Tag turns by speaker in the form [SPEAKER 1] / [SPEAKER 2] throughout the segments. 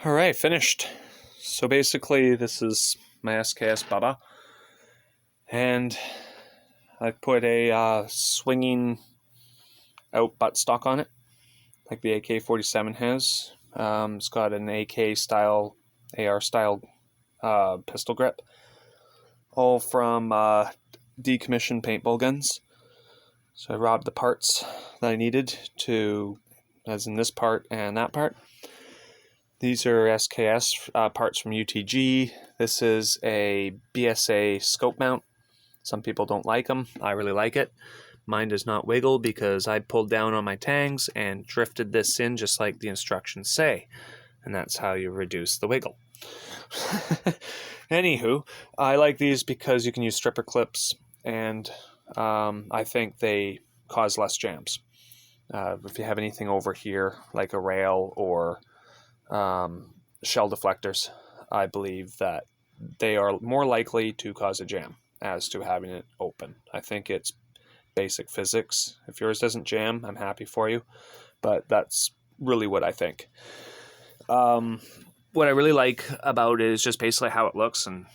[SPEAKER 1] All right, finished. So basically, this is my SKS bubba, and I put a swinging out buttstock on it, like the AK-47 has. It's got an AK style, AR style pistol grip, all from decommissioned paintball guns. So I robbed the parts that I needed to, as in this part and that part. These are SKS parts from UTG. This is a BSA scope mount. Some people don't like them. I really like it. Mine does not wiggle because I pulled down on my tangs and drifted this in just like the instructions say. And that's how you reduce the wiggle. Anywho, I like these because you can use stripper clips, and I think they cause less jams. If you have anything over here, like a rail or shell deflectors, I believe that they are more likely to cause a jam as to having it open. I think it's basic physics. If yours doesn't jam, I'm happy for you, but that's really what I think. What I really like about it is just basically how it looks and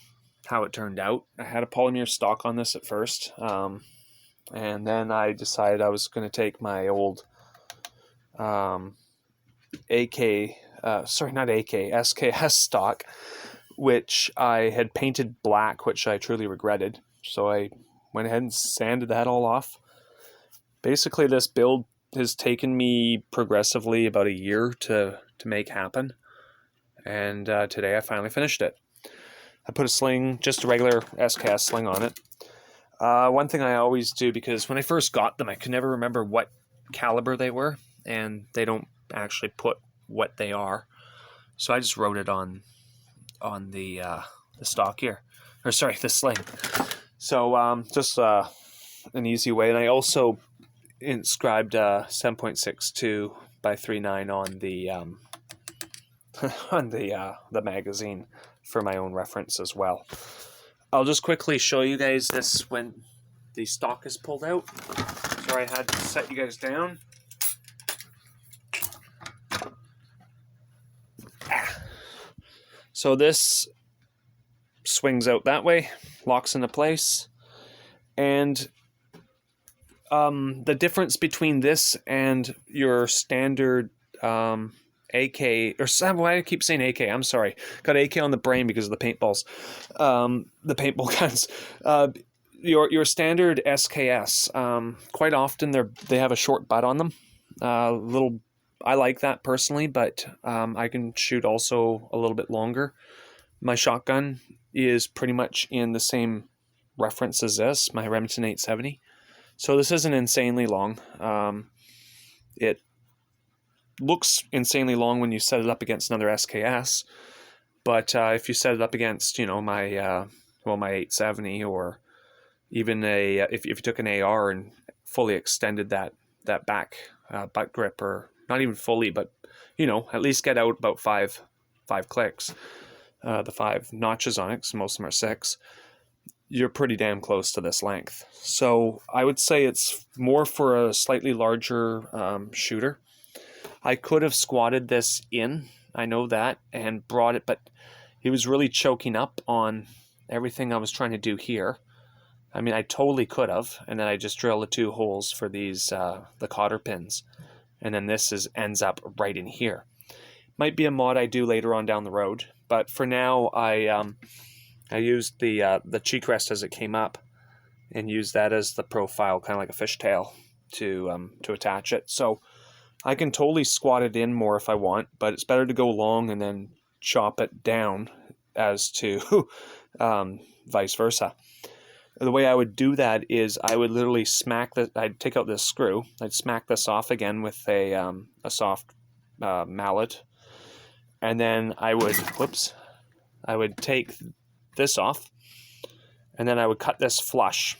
[SPEAKER 1] how it turned out. I had a polymer stock on this at first, and then I decided I was going to take my old SKS stock, which I had painted black, which I truly regretted. So I went ahead and sanded that all off. Basically, this build has taken me progressively about a year to make happen. And today I finally finished it. I put a sling, just a regular SKS sling on it. One thing I always do, because when I first got them, I could never remember what caliber they were, and they don't actually put what they are. So I just wrote it on the stock here, or sorry, the sling. So just an easy way. And I also inscribed 7.62 by 39 on the on the magazine for my own reference as well. I'll just quickly show you guys this when the stock is pulled out. Sorry, I had to set you guys down. So this swings out that way, locks into place, and the difference between this and your standard AK, or why do I keep saying AK? I'm sorry. Got AK on the brain because of the paintballs. The paintball guns. Your standard SKS, quite often they have a short butt on them. I like that personally, but I can shoot also a little bit longer. My shotgun is pretty much in the same reference as this, my Remington 870. So this isn't insanely long. It looks insanely long when you set it up against another SKS, but if you set it up against, my 870, or even if you took an AR and fully extended that back butt grip, or not even fully, but at least get out about five clicks, the 5 notches on it, because most of them are 6. You're pretty damn close to this length. So I would say it's more for a slightly larger shooter. I could have squatted this in, I know that, and brought it, but he was really choking up on everything I was trying to do here. I mean, I totally could have, and then I just drilled the 2 holes for these, the cotter pins, and then this ends up right in here. Might be a mod I do later on down the road, but for now, I used the cheek rest as it came up, and used that as the profile, kind of like a fishtail, to attach it. So I can totally squat it in more if I want, but it's better to go long and then chop it down as to vice versa. The way I would do that is I would literally I'd take out this screw, I'd smack this off again with a soft mallet, and then I would take this off, and then I would cut this flush,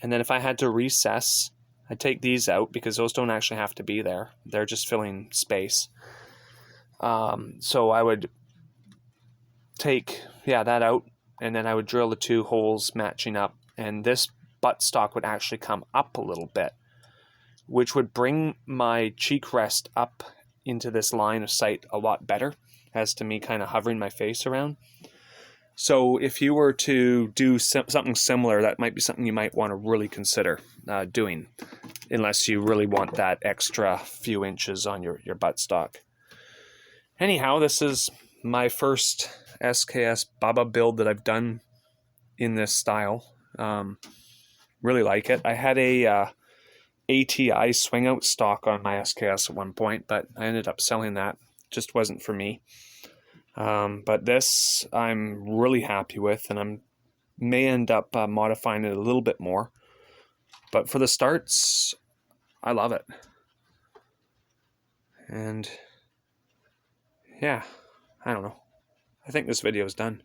[SPEAKER 1] and then if I had to recess, I'd take these out because those don't actually have to be there. They're just filling space. So I would take that out, and then I would drill the 2 holes matching up, and this buttstock would actually come up a little bit, which would bring my cheek rest up into this line of sight a lot better. as to me kind of hovering my face around. So if you were to do something similar, that might be something you might want to really consider doing, unless you really want that extra few inches on your buttstock. Anyhow, this is my first SKS bubba build that I've done in this style. Really like it. I had a ATI swing out stock on my SKS at one point, but I ended up selling that. Just wasn't for me. But this I'm really happy with, and I may end up modifying it a little bit more. But for the starts, I love it. And yeah, I don't know. I think this video is done.